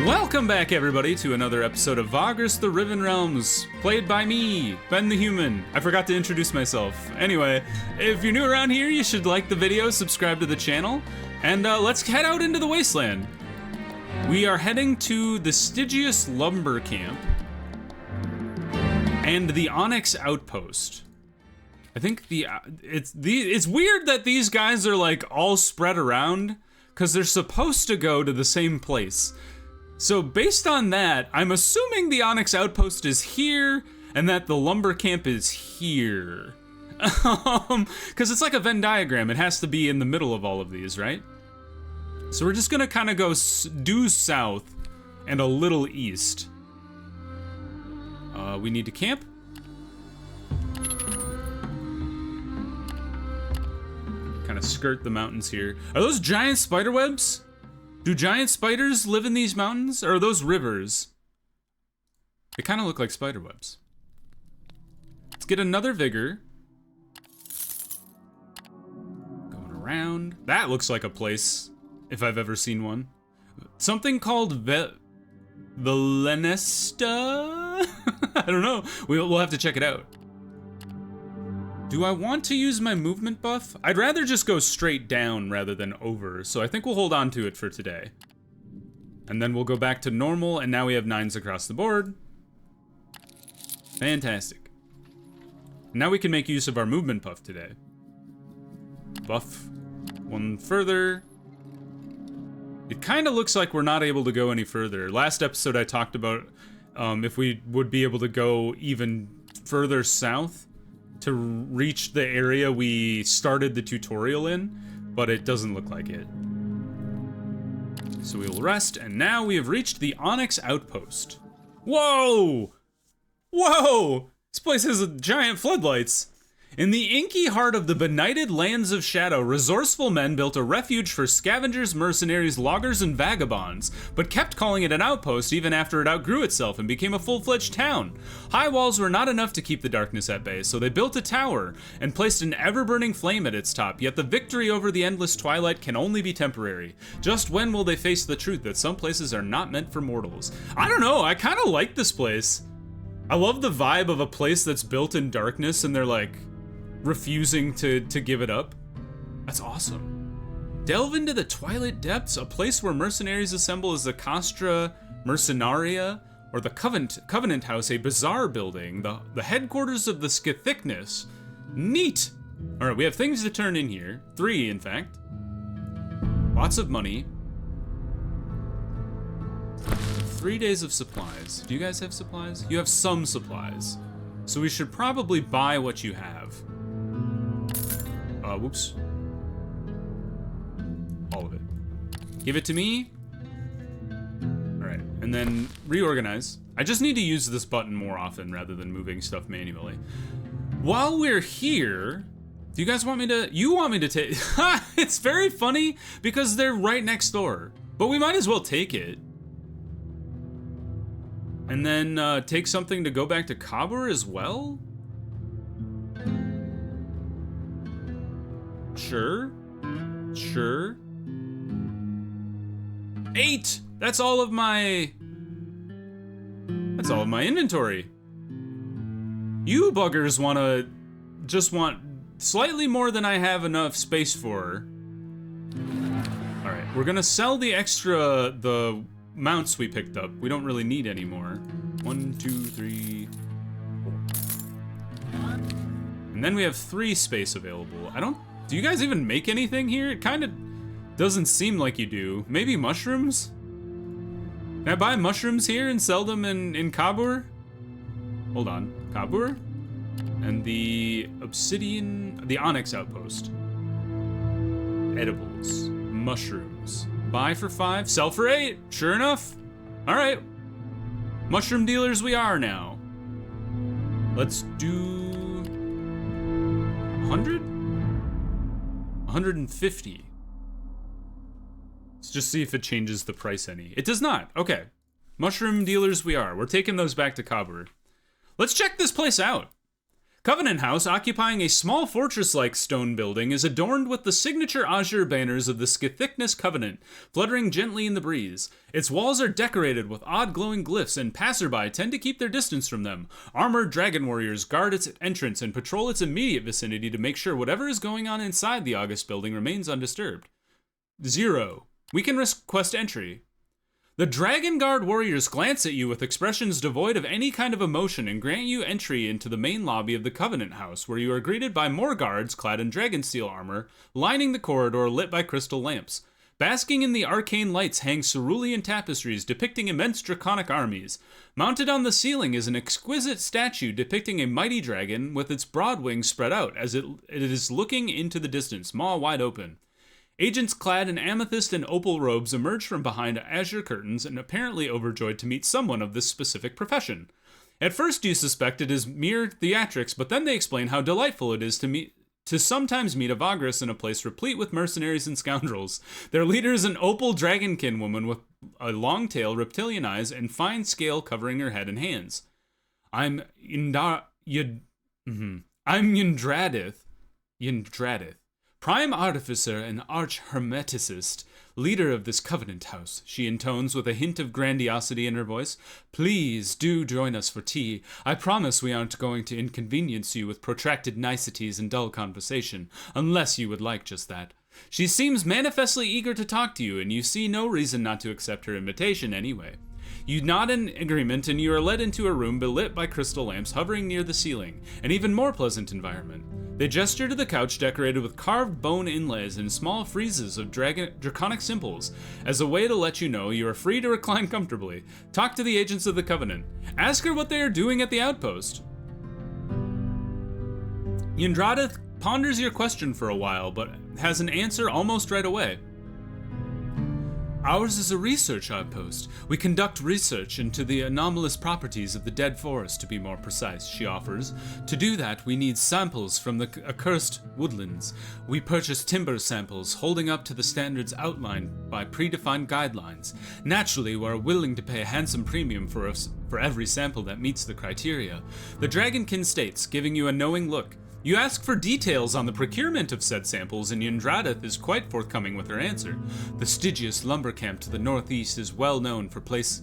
Welcome back, everybody, to another episode of Vagrus, the Riven Realms, played by me, Ben the Human. I forgot to introduce myself. Anyway, if you're new around here, you should like the video, subscribe to the channel, and let's head out into the wasteland. We are heading to the Stygius Lumber Camp and the Onyx Outpost. I think it's weird that these guys are like all spread around because they're supposed to go to the same place. So based on that, I'm assuming the Onyx Outpost is here and that the lumber camp is here. Because it's like a Venn diagram. It has to be in the middle of all of these, right? So we're just gonna kind of go due south and a little east. We need to camp. Kind of skirt the mountains here. Are those giant spider webs? Do giant spiders live in these mountains, or are those rivers? They kind of look like spider webs. Let's get another vigor. Going around. That looks like a place, if I've ever seen one. Something called Valenesta? I don't know. We'll have to check it out. Do I want to use my movement buff? I'd rather just go straight down rather than over, so I think we'll hold on to it for today. And then we'll go back to normal, and now we have 9s across the board. Fantastic. Now we can make use of our movement buff today. Buff one further. It kind of looks like we're not able to go any further. Last episode I talked about if we would be able to go even further south to reach the area we started the tutorial in, but it doesn't look like it. So we will rest, and now we have reached the Onyx Outpost. Whoa! Whoa! This place has giant floodlights. In the inky heart of the benighted lands of shadow, resourceful men built a refuge for scavengers, mercenaries, loggers, and vagabonds, but kept calling it an outpost even after it outgrew itself and became a full-fledged town. High walls were not enough to keep the darkness at bay, so they built a tower and placed an ever-burning flame at its top, yet the victory over the endless twilight can only be temporary. Just when will they face the truth that some places are not meant for mortals? I don't know, I kind of like this place. I love the vibe of a place that's built in darkness and they're like refusing to give it up. That's awesome. Delve into the twilight depths, a place where mercenaries assemble as the Castra Mercenaria, or the Covenant House, a bizarre building, the headquarters of the Scythicness. Neat! Alright, we have things to turn in here. 3, in fact. Lots of money. 3 days of supplies. Do you guys have supplies? You have some supplies. So we should probably buy what you have. Whoops. All of it. Give it to me. All right, and then reorganize. I just need to use this button more often rather than moving stuff manually. While we're here, do you guys want me to, you want me to take, it's very funny because they're right next door, but we might as well take it. And then take something to go back to Kabur as well? Sure. 8! That's all of my inventory. You buggers want slightly more than I have enough space for. All right, we're gonna sell the mounts we picked up. We don't really need any more. 1, 2, 3, 4. And then we have 3 space available. Do you guys even make anything here? It kind of doesn't seem like you do. Maybe mushrooms? Can I buy mushrooms here and sell them in Kabur? Hold on, Kabur? And the Onyx Outpost. Edibles, mushrooms. Buy for 5, sell for 8, sure enough. All right, mushroom dealers we are now. Let's do 100? 150. Let's just see if it changes the price any. It does not. Okay. Mushroom dealers we are. We're taking those back to Kabur. Let's check this place out. Covenant House, occupying a small fortress-like stone building, is adorned with the signature azure banners of the Scythicnus Covenant, fluttering gently in the breeze. Its walls are decorated with odd glowing glyphs, and passerby tend to keep their distance from them. Armored dragon warriors guard its entrance and patrol its immediate vicinity to make sure whatever is going on inside the august building remains undisturbed. 0. We can request entry. The Dragon Guard warriors glance at you with expressions devoid of any kind of emotion and grant you entry into the main lobby of the Covenant House, where you are greeted by more guards clad in dragon steel armor, lining the corridor lit by crystal lamps. Basking in the arcane lights hang cerulean tapestries depicting immense draconic armies. Mounted on the ceiling is an exquisite statue depicting a mighty dragon with its broad wings spread out as it is looking into the distance, maw wide open. Agents clad in amethyst and opal robes emerge from behind azure curtains and apparently overjoyed to meet someone of this specific profession. At first you suspect it is mere theatrics, but then they explain how delightful it is to sometimes meet a Vagrus in a place replete with mercenaries and scoundrels. Their leader is an opal dragonkin woman with a long tail, reptilian eyes, and fine scale covering her head and hands. I'm Yndradith, prime artificer and arch-hermeticist, leader of this Covenant House, she intones with a hint of grandiosity in her voice. Please do join us for tea. I promise we aren't going to inconvenience you with protracted niceties and dull conversation, unless you would like just that. She seems manifestly eager to talk to you, and you see no reason not to accept her invitation anyway. You nod in agreement, and you are led into a room belit by crystal lamps hovering near the ceiling, an even more pleasant environment. They gesture to the couch decorated with carved bone inlays and small friezes of draconic symbols, as a way to let you know you are free to recline comfortably. Talk to the agents of the Covenant. Ask her what they are doing at the outpost. Yndradith ponders your question for a while, but has an answer almost right away. Ours is a research outpost. We conduct research into the anomalous properties of the dead forest, to be more precise, she offers. To do that, we need samples from the accursed woodlands. We purchase timber samples, holding up to the standards outlined by predefined guidelines. Naturally, we are willing to pay a handsome premium for every sample that meets the criteria. The Dragonkin states, giving you a knowing look. You ask for details on the procurement of said samples, and Yndradith is quite forthcoming with her answer. The Stygius lumber camp to the northeast is a well-known place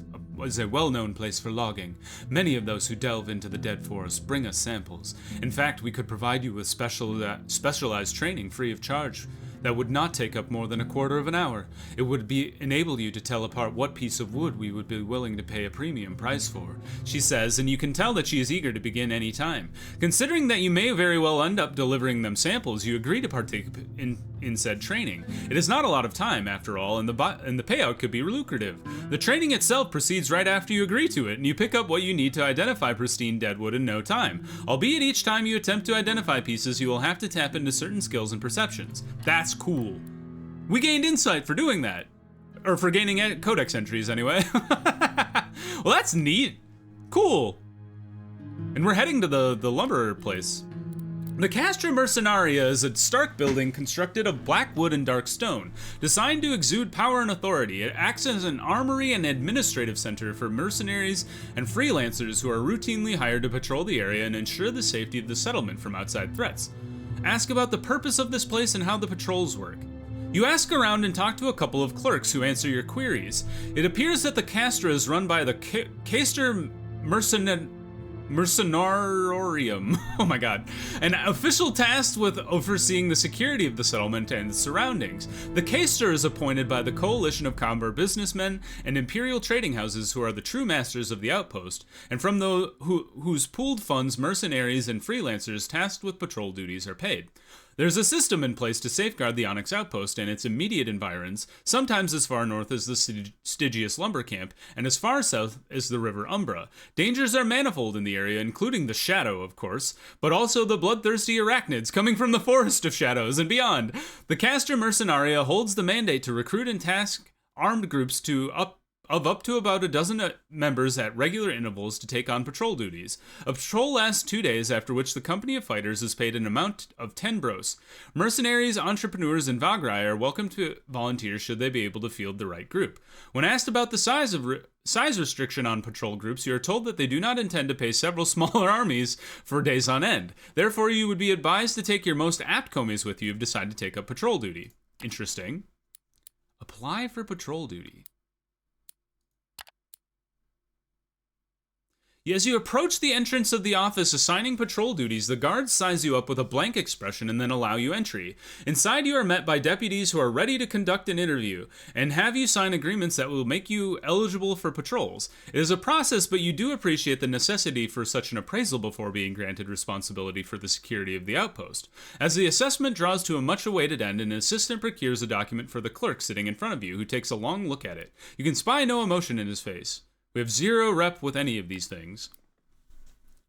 for logging. Many of those who delve into the dead forest bring us samples. In fact, we could provide you with specialized training free of charge that would not take up more than a quarter of an hour. It would enable you to tell apart what piece of wood we would be willing to pay a premium price for, she says, and you can tell that she is eager to begin any time. Considering that you may very well end up delivering them samples, you agree to partake in said training. It is not a lot of time, after all, and the payout could be lucrative. The training itself proceeds right after you agree to it, and you pick up what you need to identify pristine deadwood in no time. Albeit each time you attempt to identify pieces, you will have to tap into certain skills and perceptions. That's cool. We gained insight for doing that. Or for gaining codex entries, anyway. Well, that's neat. Cool. And we're heading to the lumber place. The Castra Mercenaria is a stark building constructed of black wood and dark stone. Designed to exude power and authority, it acts as an armory and administrative center for mercenaries and freelancers who are routinely hired to patrol the area and ensure the safety of the settlement from outside threats. Ask about the purpose of this place and how the patrols work. You ask around and talk to a couple of clerks who answer your queries. It appears that the Castra is run by the Caster Mercenarium, oh my god, an official tasked with overseeing the security of the settlement and its surroundings. The Caster is appointed by the coalition of Comber businessmen and imperial trading houses who are the true masters of the outpost, and from whose pooled funds mercenaries and freelancers tasked with patrol duties are paid. There's a system in place to safeguard the Onyx Outpost and its immediate environs, sometimes as far north as the Stygius lumber camp, and as far south as the river Umbra. Dangers are manifold in the area, including the Shadow, of course, but also the bloodthirsty arachnids coming from the Forest of Shadows and beyond. The Castor Mercenaria holds the mandate to recruit and task armed groups to up to about a dozen members at regular intervals to take on patrol duties. A patrol lasts 2 days, after which the company of fighters is paid an amount of 10 bros. Mercenaries, entrepreneurs, and Vagrai are welcome to volunteer should they be able to field the right group. When asked about the size restriction on patrol groups, you are told that they do not intend to pay several smaller armies for days on end. Therefore, you would be advised to take your most apt comies with you if you decide to take up patrol duty. Interesting. Apply for patrol duty. As you approach the entrance of the office assigning patrol duties, the guards size you up with a blank expression and then allow you entry. Inside, you are met by deputies who are ready to conduct an interview and have you sign agreements that will make you eligible for patrols. It is a process, but you do appreciate the necessity for such an appraisal before being granted responsibility for the security of the outpost. As the assessment draws to a much-awaited end, an assistant procures a document for the clerk sitting in front of you, who takes a long look at it. You can spy no emotion in his face. We have zero rep with any of these things.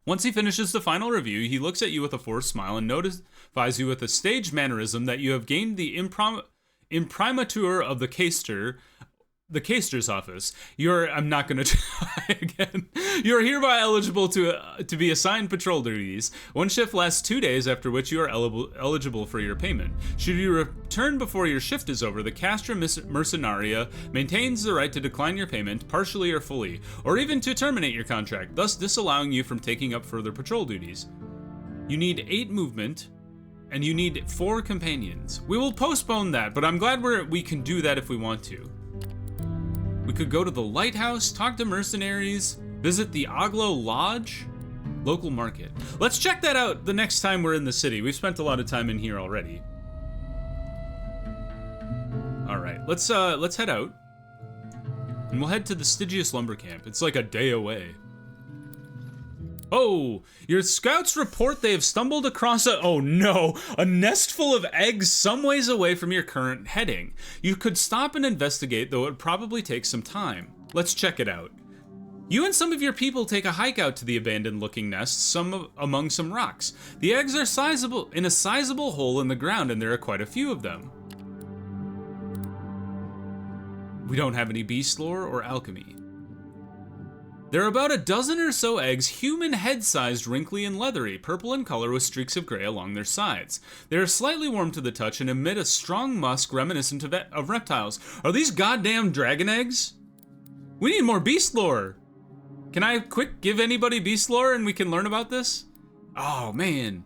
Once he finishes the final review, he looks at you with a forced smile and notifies you with a staged mannerism that you have gained the imprimatur of the caster's office. I'm not going to try again. You are hereby eligible to be assigned patrol duties. One shift lasts 2 days, after which you are eligible for your payment. Should you return before your shift is over, the Castra Mercenaria maintains the right to decline your payment, partially or fully, or even to terminate your contract, thus disallowing you from taking up further patrol duties. You need 8 movement, and you need 4 companions. We will postpone that, but I'm glad we can do that if we want to. We could go to the lighthouse, talk to mercenaries, visit the Oglo Lodge, local market. Let's check that out the next time we're in the city. We've spent a lot of time in here already. All right, let's head out, and we'll head to the Stygius lumber camp. It's like a day away. Oh, your scouts report they have stumbled across a nest full of eggs some ways away from your current heading. You could stop and investigate, though it would probably take some time. Let's check it out. You and some of your people take a hike out to the abandoned-looking nest among some rocks. The eggs are in a sizable hole in the ground, and there are quite a few of them. We don't have any beast lore or alchemy. There are about a dozen or so eggs, human head-sized, wrinkly and leathery, purple in color with streaks of gray along their sides. They are slightly warm to the touch and emit a strong musk reminiscent of reptiles. Are these goddamn dragon eggs? We need more beast lore. Can I give anybody beast lore and we can learn about this? Oh, man.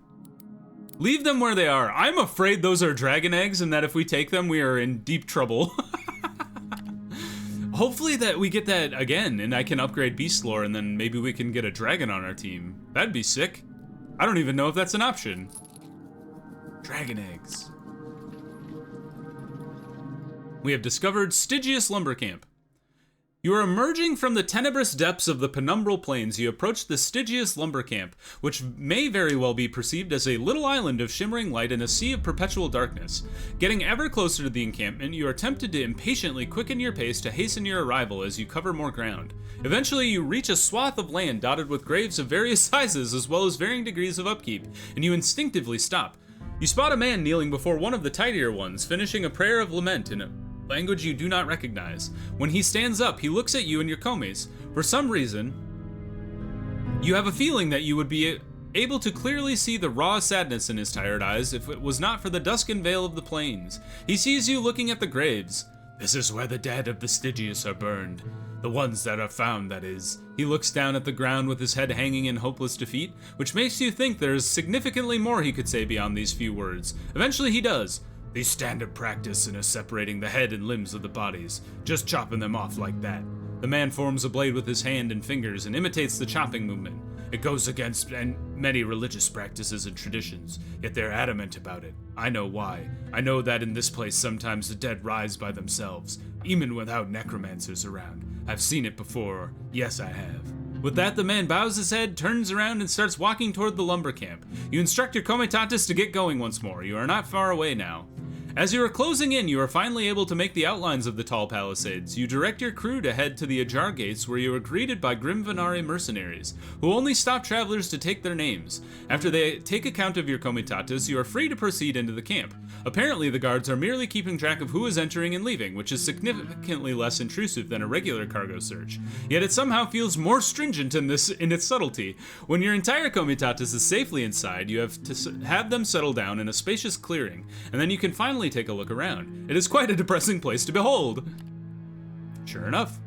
Leave them where they are. I'm afraid those are dragon eggs and that if we take them, we are in deep trouble. Hopefully that we get that again and I can upgrade beast lore and then maybe we can get a dragon on our team. That'd be sick. I don't even know if that's an option. Dragon eggs. We have discovered Stygius lumber camp. You are emerging from the tenebrous depths of the penumbral plains. You approach the Stygius lumber camp, which may very well be perceived as a little island of shimmering light in a sea of perpetual darkness. Getting ever closer to the encampment, you are tempted to impatiently quicken your pace to hasten your arrival as you cover more ground. Eventually, you reach a swath of land dotted with graves of various sizes as well as varying degrees of upkeep, and you instinctively stop. You spot a man kneeling before one of the tidier ones, finishing a prayer of lament in a language you do not recognize. When he stands up, he looks at you and your comies. For some reason, you have a feeling that you would be able to clearly see the raw sadness in his tired eyes if it was not for the dusken veil of the plains. He sees you looking at the graves. This is where the dead of the Stygius are burned. The ones that are found, that is. He looks down at the ground with his head hanging in hopeless defeat, which makes you think there is significantly more he could say beyond these few words. Eventually he does. They standard practice in separating the head and limbs of the bodies, just chopping them off like that. The man forms a blade with his hand and fingers and imitates the chopping movement. It goes against many religious practices and traditions, yet they're adamant about it. I know why. I know that in this place sometimes the dead rise by themselves, even without necromancers around. I've seen it before. Yes, I have. With that, the man bows his head, turns around, and starts walking toward the lumber camp. You instruct your comitatus to get going once more. You are not far away now. As you are closing in, you are finally able to make the outlines of the tall palisades. You direct your crew to head to the Ajar Gates, where you are greeted by grim Venari mercenaries, who only stop travelers to take their names. After they take account of your comitatus, you are free to proceed into the camp. Apparently, the guards are merely keeping track of who is entering and leaving, which is significantly less intrusive than a regular cargo search. Yet it somehow feels more stringent in its subtlety. When your entire comitatus is safely inside, you have to have them settle down in a spacious clearing, and then you can finally take a look around. It is quite a depressing place to behold. Sure enough.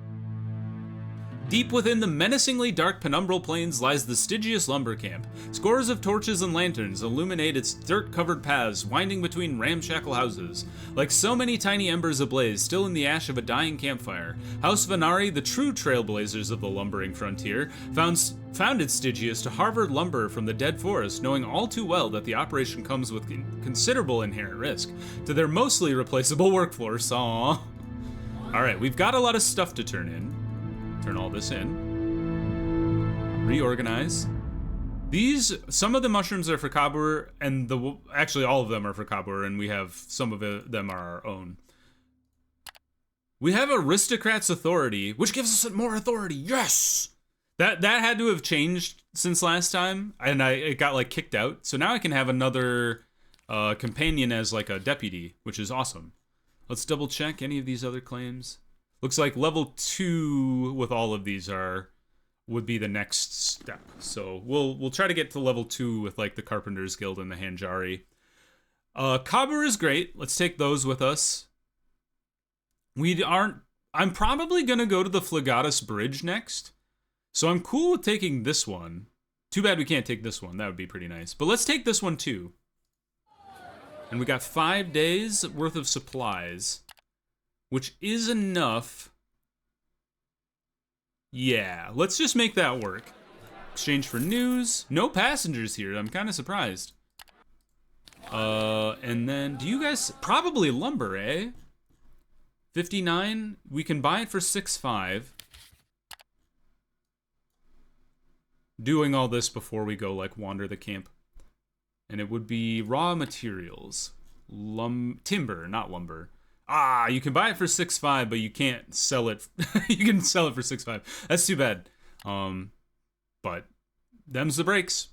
Deep within the menacingly dark penumbral plains lies the Stygius lumber camp. Scores of torches and lanterns illuminate its dirt-covered paths winding between ramshackle houses. Like so many tiny embers ablaze, still in the ash of a dying campfire, House Venari, the true trailblazers of the lumbering frontier, founded Stygius to harvest lumber from the dead forest, knowing all too well that the operation comes with considerable inherent risk to their mostly replaceable workforce. Aww. Alright, we've got a lot of stuff to turn in. Turn all this in. Reorganize. Some of the mushrooms are for Kabur, and actually all of them are for Kabur, and we have some of them are our own. We have Aristocrat's Authority, which gives us more authority. Yes! That had to have changed since last time, and it got like kicked out. So now I can have another companion as like a deputy, which is awesome. Let's double check any of these other claims. Looks like level 2 with all of these would be the next step. So we'll try to get to level 2 with like the Carpenter's Guild and the Hanjari. Kabur is great. Let's take those with us. I'm probably gonna go to the Flatus Bridge next. So I'm cool with taking this one. Too bad we can't take this one. That would be pretty nice. But let's take this one too. And we got 5 days worth of supplies, which is enough. Yeah, let's just make that work. Exchange for news. No passengers here. I'm kind of surprised. And then, do you guys... Probably lumber, eh? 59. We can buy it for 6.5. Doing all this before we go, like, wander the camp. And it would be raw materials. Timber, not lumber. Ah, you can buy it for 6.5, but you can't sell it. You can sell it for 6.5. That's too bad. But them's the breaks.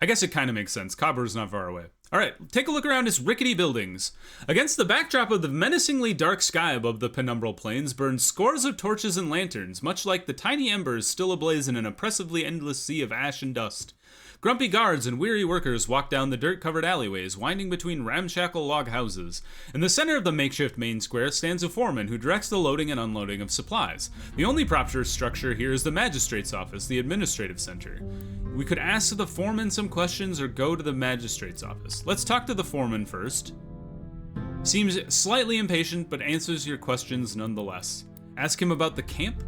I guess it kind of makes sense. Kabur's not far away. All right, take a look around its rickety buildings. Against the backdrop of the menacingly dark sky above the penumbral plains burn scores of torches and lanterns, much like the tiny embers still ablaze in an oppressively endless sea of ash and dust. Grumpy guards and weary workers walk down the dirt-covered alleyways, winding between ramshackle log houses. In the center of the makeshift main square stands a foreman who directs the loading and unloading of supplies. The only proper structure here is the magistrate's office, the administrative center. We could ask the foreman some questions or go to the magistrate's office. Let's talk to the foreman first. Seems slightly impatient, but answers your questions nonetheless. Ask him about the camp?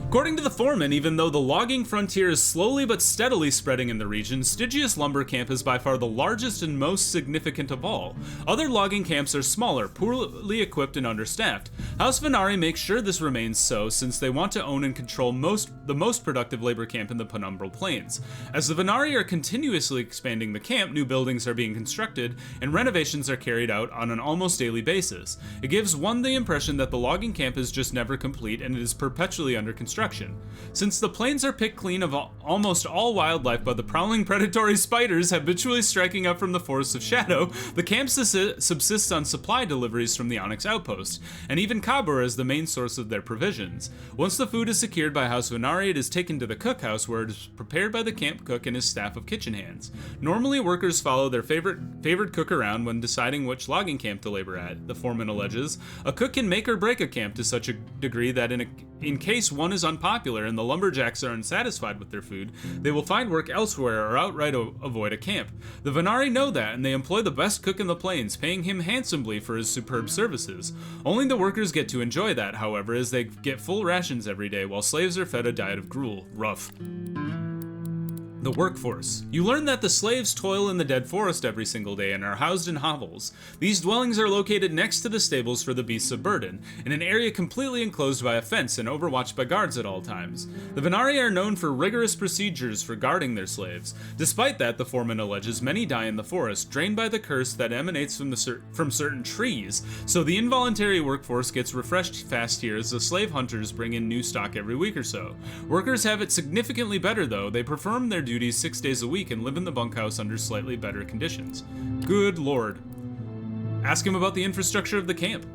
According to the foreman, even though the logging frontier is slowly but steadily spreading in the region, Stygius Lumber Camp is by far the largest and most significant of all. Other logging camps are smaller, poorly equipped, and understaffed. House Venari makes sure this remains so, since they want to own and control the most productive labor camp in the penumbral plains. As the Venari are continuously expanding the camp, new buildings are being constructed, and renovations are carried out on an almost daily basis. It gives one the impression that the logging camp is just never complete, and it is perpetually under construction. Since the plains are picked clean of almost all wildlife by the prowling predatory spiders habitually striking up from the forests of shadow, the camp subsists on supply deliveries from the Onyx Outpost, and even Kabur is the main source of their provisions. Once the food is secured by House Venari, it is taken to the cookhouse, where it is prepared by the camp cook and his staff of kitchen hands. Normally, workers follow their favorite cook around when deciding which logging camp to labor at, the foreman alleges. A cook can make or break a camp to such a degree that in case one is unpopular and the lumberjacks are unsatisfied with their food, they will find work elsewhere or outright avoid a camp. The Venari know that, and they employ the best cook in the plains, paying him handsomely for his superb services. Only the workers get to enjoy that, however, as they get full rations every day, while slaves are fed a diet of gruel. Rough. The workforce. You learn that the slaves toil in the dead forest every single day and are housed in hovels. These dwellings are located next to the stables for the beasts of burden, in an area completely enclosed by a fence and overwatched by guards at all times. The Venari are known for rigorous procedures for guarding their slaves. Despite that, the foreman alleges many die in the forest, drained by the curse that emanates from certain trees, so the involuntary workforce gets refreshed fast here as the slave hunters bring in new stock every week or so. Workers have it significantly better though. They perform their duties 6 days a week and live in the bunkhouse under slightly better conditions. Good lord. Ask him about the infrastructure of the camp.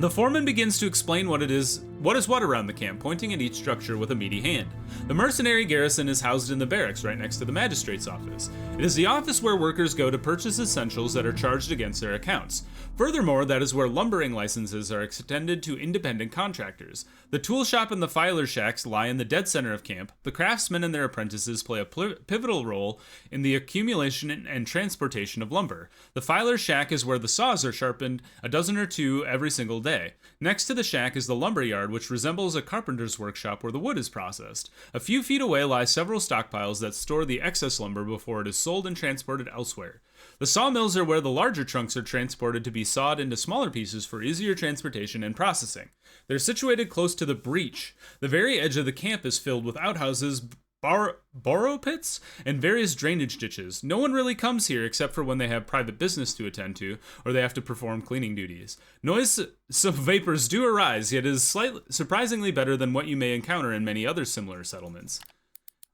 The foreman begins to explain what is what around the camp, pointing at each structure with a meaty hand. The mercenary garrison is housed in the barracks right next to the magistrate's office. It is the office where workers go to purchase essentials that are charged against their accounts. Furthermore, that is where lumbering licenses are extended to independent contractors. The tool shop and the filer shacks lie in the dead center of camp. The craftsmen and their apprentices play a pivotal role in the accumulation and transportation of lumber. The filer shack is where the saws are sharpened, a dozen or two every single day. Next to the shack is the lumber yard, which resembles a carpenter's workshop where the wood is processed. A few feet away lie several stockpiles that store the excess lumber before it is sold and transported elsewhere. The sawmills are where the larger chunks are transported to be sawed into smaller pieces for easier transportation and processing. They're situated close to the breach. The very edge of the camp is filled with outhouses, borrow pits, and various drainage ditches. No one really comes here except for when they have private business to attend to, or they have to perform cleaning duties. Noisome vapors do arise, yet it is surprisingly better than what you may encounter in many other similar settlements.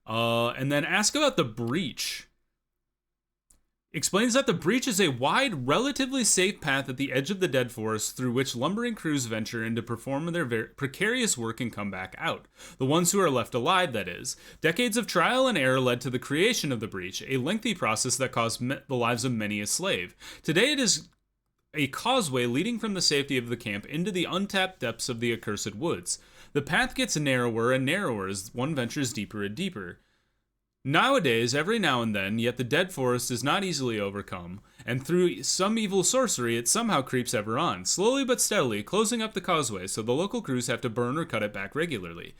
And then ask about the breach. Explains that the breach is a wide, relatively safe path at the edge of the dead forest through which lumbering crews venture in to perform their precarious work and come back out. The ones who are left alive, that is. Decades of trial and error led to the creation of the breach, a lengthy process that cost the lives of many a slave. Today it is a causeway leading from the safety of the camp into the untapped depths of the accursed woods. The path gets narrower and narrower as one ventures deeper and deeper. Nowadays, every now and then, yet the dead forest is not easily overcome, and through some evil sorcery it somehow creeps ever on, slowly but steadily, closing up the causeway so the local crews have to burn or cut it back regularly.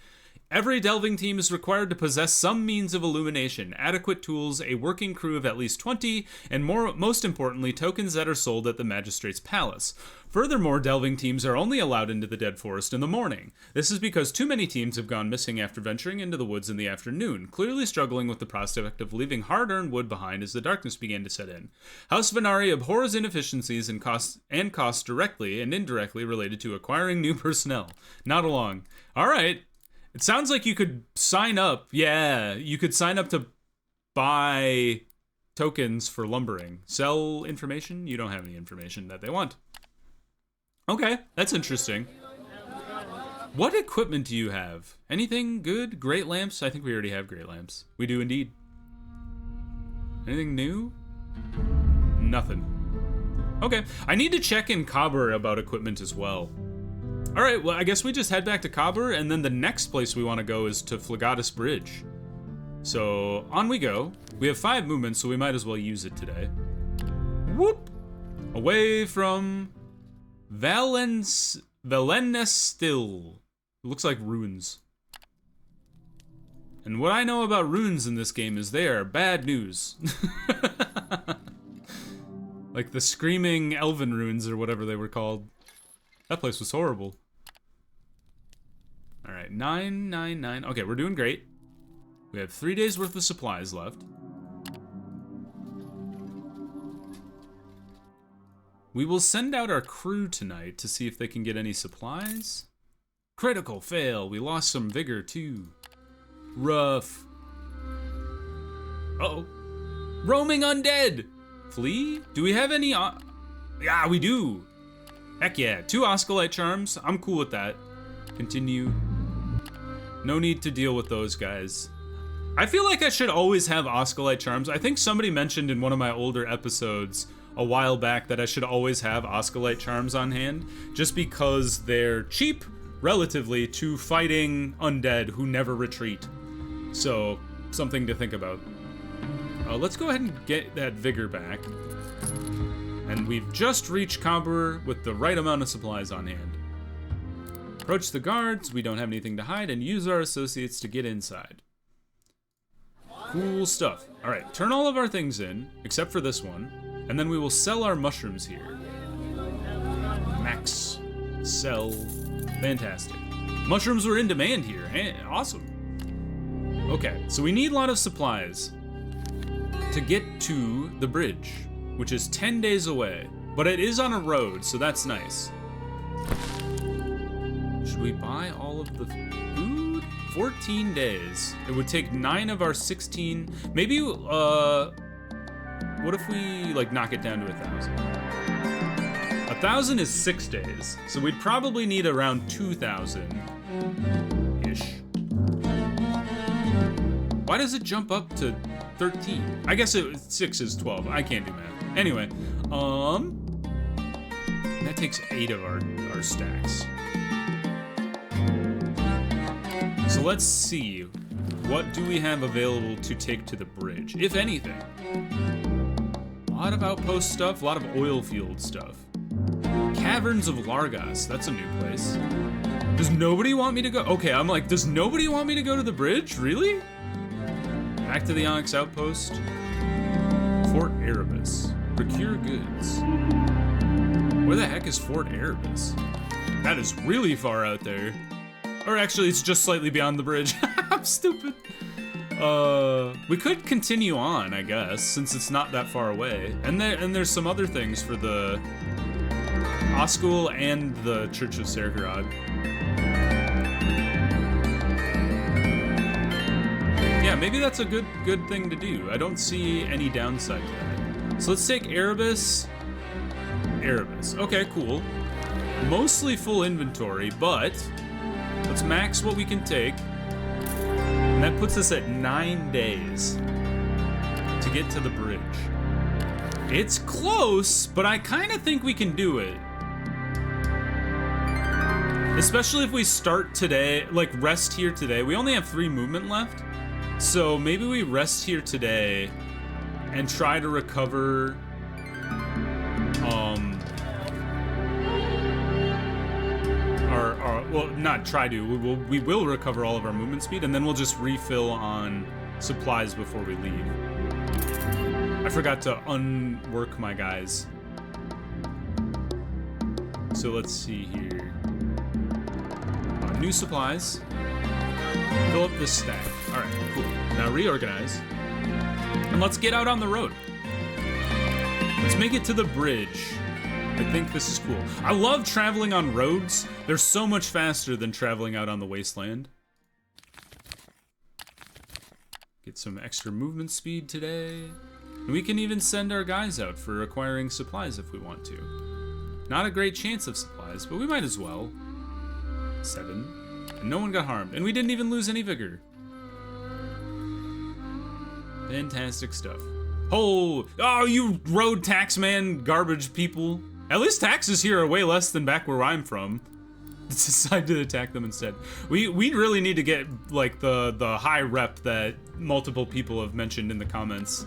Every delving team is required to possess some means of illumination, adequate tools, a working crew of at least 20, and most importantly, tokens that are sold at the magistrate's palace. Furthermore, delving teams are only allowed into the dead forest in the morning. This is because too many teams have gone missing after venturing into the woods in the afternoon, clearly struggling with the prospect of leaving hard-earned wood behind as the darkness began to set in. House Venari abhors inefficiencies and costs directly and indirectly related to acquiring new personnel. Not along. All right. It sounds like you could sign up. Yeah, you could sign up to buy tokens for lumbering. Sell information? You don't have any information that they want. Okay, that's interesting. What equipment do you have? Anything good? Great lamps? I think we already have great lamps. We do indeed. Anything new? Nothing. Okay, I need to check in Kabur about equipment as well. All right, well, I guess we just head back to Kabur, and then the next place we want to go is to Flatus Bridge. So, on we go. We have 5 movements, so we might as well use it today. Whoop! Away from Valenestil. It looks like runes. And what I know about runes in this game is they are bad news. Like the Screaming Elven runes, or whatever they were called. That place was horrible. All right, 999. Okay, we're doing great. We have 3 days worth of supplies left. We will send out our crew tonight to see if they can get any supplies. Critical fail. We lost some vigor too. Rough. Uh-oh. Roaming undead. Flee? Do we have any? Yeah, we do. Heck yeah, 2 Osculite charms. I'm cool with that. Continue. No need to deal with those guys. I feel like I should always have Osculite charms. I think somebody mentioned in one of my older episodes a while back that I should always have Osculite charms on hand, just because they're cheap, relatively, to fighting undead who never retreat. So, something to think about. Let's go ahead and get that vigor back. And we've just reached Kabur with the right amount of supplies on hand. Approach the guards, we don't have anything to hide, and use our associates to get inside. Cool stuff. All right, turn all of our things in, except for this one, and then we will sell our mushrooms here. Max. Sell. Fantastic. Mushrooms were in demand here. Awesome. Okay, so we need a lot of supplies to get to the bridge, which is 10 days away, but it is on a road, so that's nice. Should we buy all of the food? 14 days. It would take 9 of our 16. Maybe, what if we, like, knock it down to 1,000? 1,000 is 6 days, so we'd probably need around 2,000-ish. Why does it jump up to 13? I guess 6 is 12. I can't do math. Anyway, that takes 8 of our stacks. So let's see, what do we have available to take to the bridge, if anything? A lot of outpost stuff, a lot of oil field stuff. Caverns of Largas, that's a new place. Does nobody want me to go? Okay, I'm like, does nobody want me to go to the bridge? Really? Back to the Onyx Outpost. Fort Erebus. Procure goods. Where the heck is Fort Erebus? That is really far out there. Or actually, it's just slightly beyond the bridge. I'm stupid. We could continue on, I guess, since it's not that far away. And there's some other things for the Oscul and the Church of Sergorod. Yeah, maybe that's a good thing to do. I don't see any downside to that. So let's take Erebus. Erebus. Okay, cool. Mostly full inventory, but let's max what we can take. And that puts us at 9 days to get to the bridge. It's close, but I kind of think we can do it. Especially if we start today, like rest here today. We only have 3 movement left. So maybe we rest here today and try to recover well, not try to, we will recover all of our movement speed, and then we'll just refill on supplies before we leave. I forgot to unwork my guys. So let's see here. New supplies. Fill up this stack. All right, cool. Now reorganize. And let's get out on the road. Let's make it to the bridge. I think this is cool. I love traveling on roads. They're so much faster than traveling out on the wasteland. Get some extra movement speed today. And we can even send our guys out for acquiring supplies if we want to. Not a great chance of supplies, but we might as well. 7. And no one got harmed. And we didn't even lose any vigor. Fantastic stuff. Oh, you road taxman garbage people. At least taxes here are way less than back where I'm from. Decided to attack them instead. We really need to get like the high rep that multiple people have mentioned in the comments.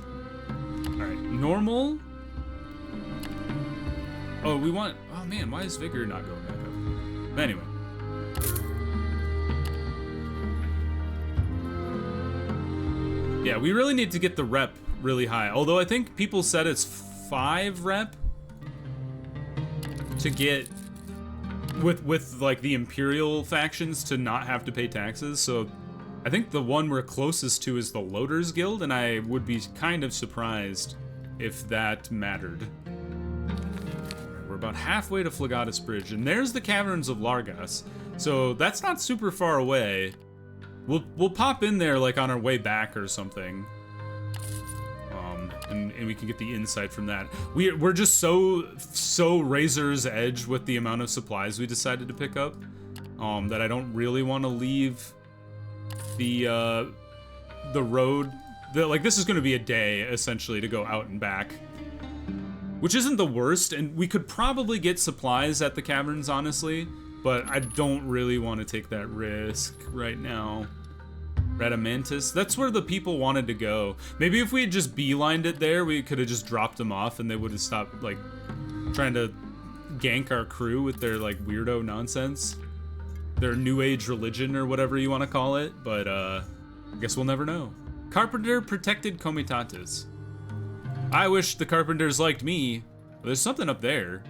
Alright, normal. Oh, we want, oh man, why is vigor not going back up? But anyway. Yeah, we really need to get the rep really high. Although I think people said it's 5 rep to get with like the Imperial factions to not have to pay taxes. So I think the one we're closest to is the Loaders Guild, and I would be kind of surprised if that mattered. We're about halfway to Flatus Bridge, and there's the Caverns of Largas. So that's not super far away. We'll pop in there like on our way back or something. And we can get the insight from that. We're just so razor's edge with the amount of supplies we decided to pick up that I don't really want to leave the road. Like this is going to be a day essentially to go out and back, which isn't the worst. And we could probably get supplies at the caverns, honestly, but I don't really want to take that risk right now. Radamantis, that's where the people wanted to go. Maybe if we had just beelined it there, we could have just dropped them off and they would have stopped, like, trying to gank our crew with their, like, weirdo nonsense. Their new age religion or whatever you want to call it, but, I guess we'll never know. Carpenter protected comitatus. I wish the carpenters liked me. There's something up there.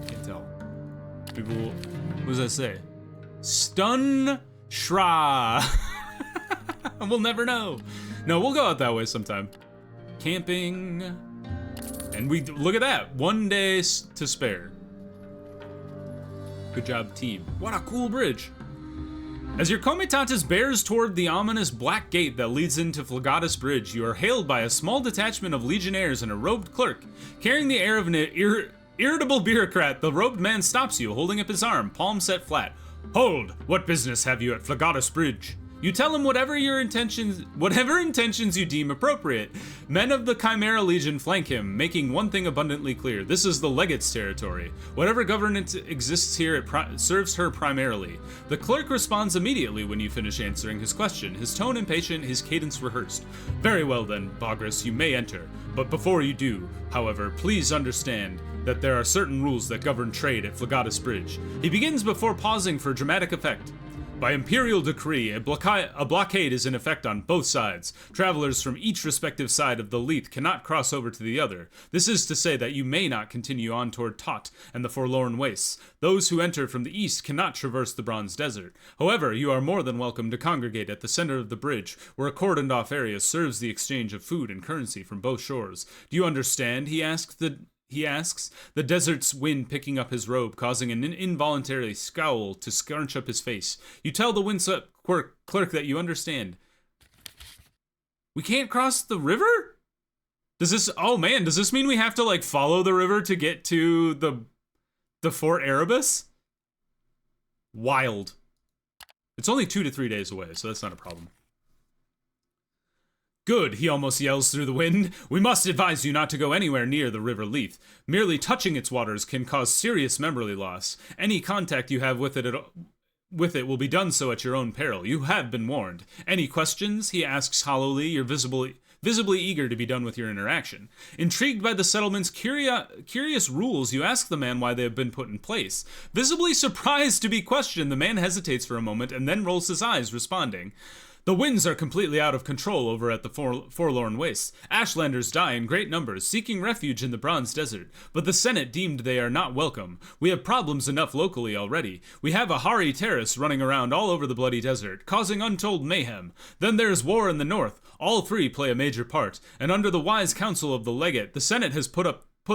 Can't tell. Maybe what does that say? Stun Shra. We'll never know. No, we'll go out that way sometime. Camping. And we look at that. 1 day to spare. Good job, team. What a cool bridge. As your comitatus bears toward the ominous black gate that leads into Flatus Bridge, you are hailed by a small detachment of legionnaires and a robed clerk. Carrying the air of an irritable bureaucrat, the robed man stops you, holding up his arm, palm set flat. Hold! What business have you at Flatus Bridge? You tell him whatever intentions you deem appropriate. Men of the Chimera Legion flank him, making one thing abundantly clear. This is the Legate's territory. Whatever governance exists here, it serves her primarily. The clerk responds immediately when you finish answering his question, his tone impatient, his cadence rehearsed. Very well then, Vagrus, you may enter. But before you do, however, please understand that there are certain rules that govern trade at Flatus Bridge. He begins before pausing for dramatic effect. By imperial decree, a blockade is in effect on both sides. Travelers from each respective side of the Leith cannot cross over to the other. This is to say that you may not continue on toward Tot and the Forlorn Wastes. Those who enter from the east cannot traverse the Bronze Desert. However, you are more than welcome to congregate at the center of the bridge, where a cordoned-off area serves the exchange of food and currency from both shores. Do you understand? He asks, the desert's wind picking up his robe, causing an involuntary scowl to scrunch up his face. You tell the winsome clerk that you understand. We can't cross the river? Does this mean we have to, like, follow the river to get to the Fort Erebus? Wild. It's only 2 to 3 days away, so that's not a problem. Good, he almost yells through the wind. We must advise you not to go anywhere near the River Leith. Merely touching its waters can cause serious memory loss. Any contact you have with it will be done so at your own peril. You have been warned. Any questions? He asks hollowly. You're visibly eager to be done with your interaction. Intrigued by the settlement's curious rules, you ask the man why they have been put in place. Visibly surprised to be questioned, the man hesitates for a moment and then rolls his eyes, responding. The winds are completely out of control over at the Forlorn Wastes. Ashlanders die in great numbers, seeking refuge in the Bronze Desert, but the Senate deemed they are not welcome. We have problems enough locally already. We have a Hari terrorists running around all over the bloody desert, causing untold mayhem. Then there's war in the north. All three play a major part, and under the wise counsel of the Legate, the Senate has put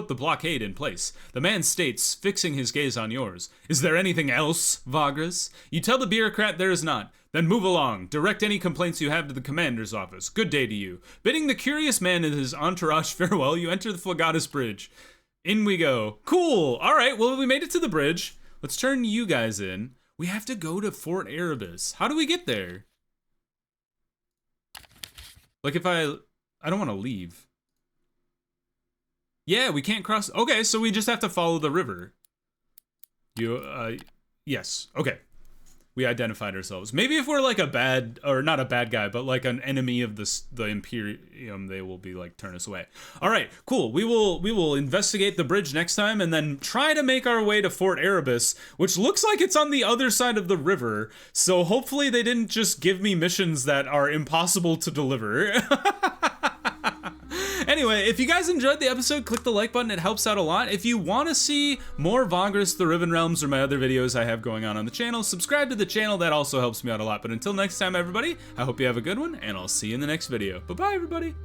the blockade in place. The man states, fixing his gaze on yours. Is there anything else, Vagrus? You tell the bureaucrat there is not. Then move along. Direct any complaints you have to the commander's office. Good day to you. Bidding the curious man and his entourage farewell, you enter the Flatus Bridge. In we go. Cool. All right, well, we made it to the bridge. Let's turn you guys in. We have to go to Fort Erebus. How do we get there? Like, if I don't want to leave. Yeah, we can't cross. Okay, so we just have to follow the river. Yes. Okay. We identified ourselves. Maybe if we're like not a bad guy, but like an enemy of the Imperium, they will be like, turn us away. All right, cool. We will investigate the bridge next time and then try to make our way to Fort Erebus, which looks like it's on the other side of the river. So hopefully they didn't just give me missions that are impossible to deliver. Anyway, if you guys enjoyed the episode, click the like button. It helps out a lot. If you want to see more Vagrus, the Riven Realms, or my other videos I have going on the channel, subscribe to the channel. That also helps me out a lot. But until next time, everybody, I hope you have a good one, and I'll see you in the next video. Bye-bye, everybody.